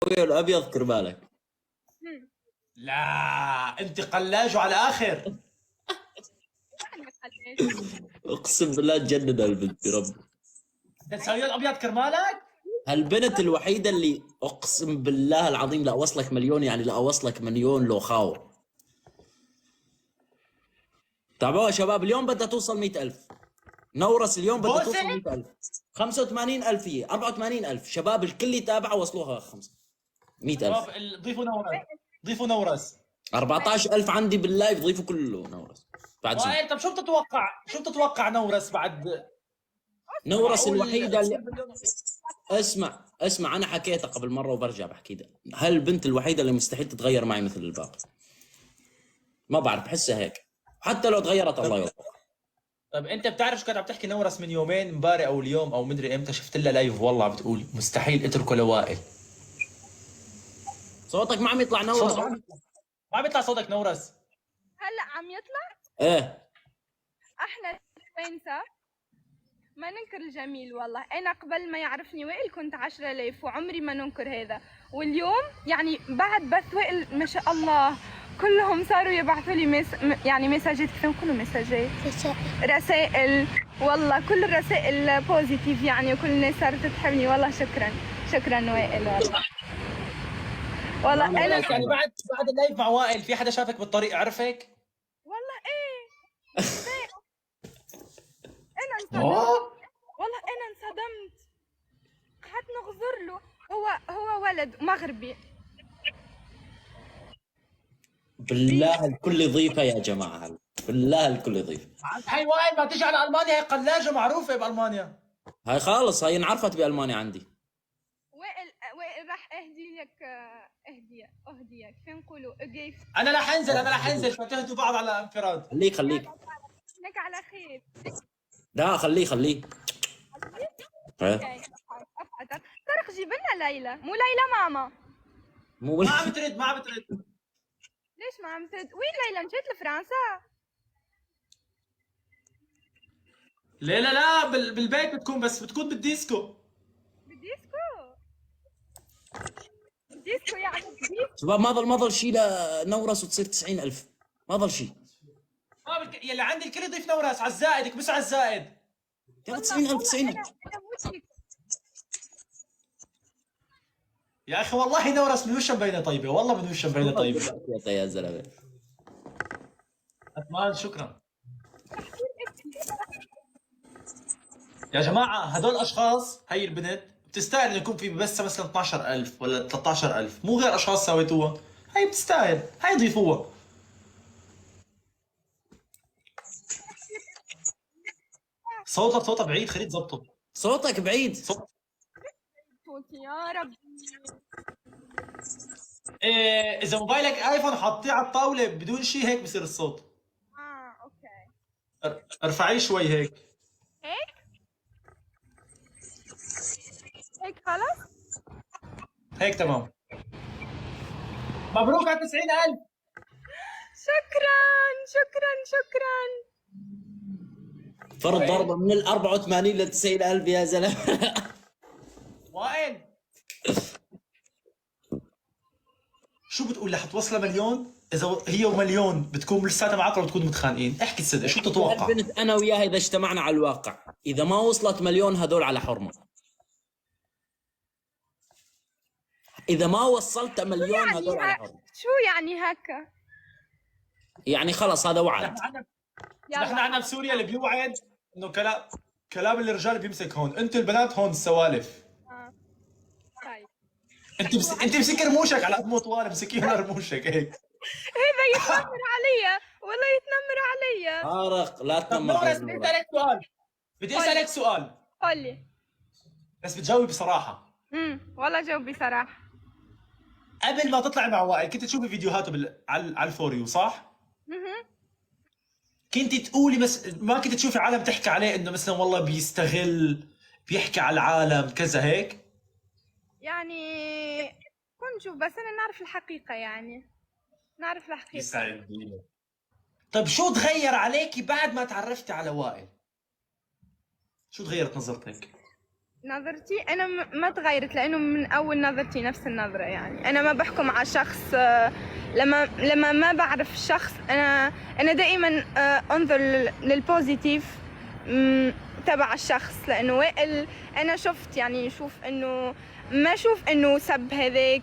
الابيض كرمالك. هم. لا انت قلاج على الاخر. يعني خليش. اقسم بالله تجنن البنت بربي. انت تسوي الابيض كرمالك. هالبنت الوحيده اللي اقسم بالله العظيم لا اوصلك مليون، يعني لا اوصلك مليون لو خاور. تابعوها يا شباب، اليوم بدها توصل 100,000. نورس اليوم بدها بوسه. توصل 100,000. 85,000 هي 84,000 شباب الكل يتابعها، وصلوها 100,000. شباب ضيفوا نورس. ضيفوا نورس. 14,000 عندي باللايف، ضيفوا كله نورس بعد شوي. وائل طب شو بتتوقع نورس بعد؟ نورس معقول الوحيده تصير اللي مليون؟ اسمع انا حكيتها قبل مره وبرجع بحكي ده. هالبنت الوحيده اللي مستحيل تتغير معي مثل الباقي. ما بعرف، بحسها هيك. حتى لو تغيرت الله يرضى. طب انت بتعرف شو كانت عم تحكي نورس من يومين امبارح او اليوم او مدري امتى؟ شفت لها لايف والله عم بتقول مستحيل اتركه لوائل. صوتك ما عم يطلع صوتك نورس. ما عم يطلع صوتك نورس. هلا عم يطلع. ايه احنا فرنسا ما ننكر الجميل والله. انا قبل ما يعرفني وائل كنت 10,000 وعمري ما ننكر هذا. واليوم يعني بعد بث وائل ما شاء الله كلهم صاروا يبعثوا لي يعني مساجات، كيف نقولوا مساجات؟ رسائل. والله كل الرسائل بوزيتيف يعني، وكل الناس صارت تحبني والله. شكرا شكرا وائل والله. والله انا يعني بعد اللايف مع وائل في حدا شافك بالطريق عرفك؟ والله ايه. انا انصدمت اوه والله، انا انصدمت. قعدت نغزر له. هو ولد مغربي. بالله الكل يضيفها يا جماعه، بالله الكل يضيف. هاي وائل ما تيجي على المانيا، هي قلاجه معروفه بالمانيا. هاي خالص، هاي انعرفت بالمانيا عندي. وائل راح اهدي لك اهديه كيف نقولوا جيفت. انا رح انزل فتهدوا بعض على انفراد. خليك لك على خير. لا خليه. إيه؟ ترى جيب لنا ليلى، مو ليلى ماما. مو ما عم بترد. ليش ما عم ترد؟ وين ليلى؟ مشيت لفرنسا؟ لا بالبيت بتكون، بس بتكون بالديسكو. ديسكو يعني ديسكو. شباب ما ضل شيء لنورس وتصير 90,000. ما ضل شيء. يلي عندي الكل يضيف نورس على الزائد، اكبسوا على الزائد. يلا 90,000 90,000. انا موتك. يا اخي والله نورس من وشها مبينه طيبه، والله من وشها مبينه طيبه. يا زلمه. أتمان شكرا. يا جماعه هدول الاشخاص، هي البنت بتستاهل انه يكون في بس مثلا 12,000 ولا 13,000، مو غير اشخاص سويتوها. هي بتستاهل، هي ضيفوها. صوتها بعيد، خليه تظبطه. صوتك بعيد. صوت يا رب. إيه، اذا موبايلك ايفون حطيه على الطاوله بدون شيء هيك بصير الصوت. اوكي. ارفعيه شوي هيك. هيك خلص. هيك تمام. مبروك على 90,000. شكرا. فرض ضربه من ال 84 ل 90,000 يا زلمه. وائل شو بتقول؟ رح توصل مليون؟ اذا هي ومليون بتكون لساتها معك ولا بتكونوا متخانقين؟ احكي الصدق، شو بتتوقع؟ البنت انا وياها اذا اجتمعنا على الواقع، اذا ما وصلت مليون هذول على حرمه. اذا ما وصلت مليون هذول على حرمه. شو يعني هكا؟ يعني خلص هذا وعد. نحن عندنا بسوريا اللي بيوعد انه كلام الرجال بيمسك هون، انتوا البنات هون السوالف. طيب. انت امسكي رموشك على قد ما طوال، امسكيها رموشك هيك. هذا يتنمر علي والله، يتنمر علي. طارق لا طب تنمر نورس على بدي اسالك سؤال قول لي. بس بتجاوبي بصراحه. والله جاوب بصراحه. قبل ما تطلعي مع وائل كنت تشوفي فيديوهاته على الفوريو صح؟ كنت تقولي ما كنت تشوفي عالم تحكي عليه انه مثلا والله بيستغل، بيحكي على العالم كذا هيك؟ يعني كنت شوف، بس انا نعرف الحقيقه يعني. نعرف الحقيقه. يسعد دينك. طيب شو تغير عليكي بعد ما تعرفتي على وائل؟ شو تغيرت نظرتك؟ نظرتي انا ما تغيرت، لانه من اول نظرتي نفس النظره. يعني انا ما بحكم على شخص لما ما بعرف الشخص. انا دائما انظر للبوزيتيف تبع الشخص، لانه وائل انا شفت يعني شوف انه ما شوف انه سب هذاك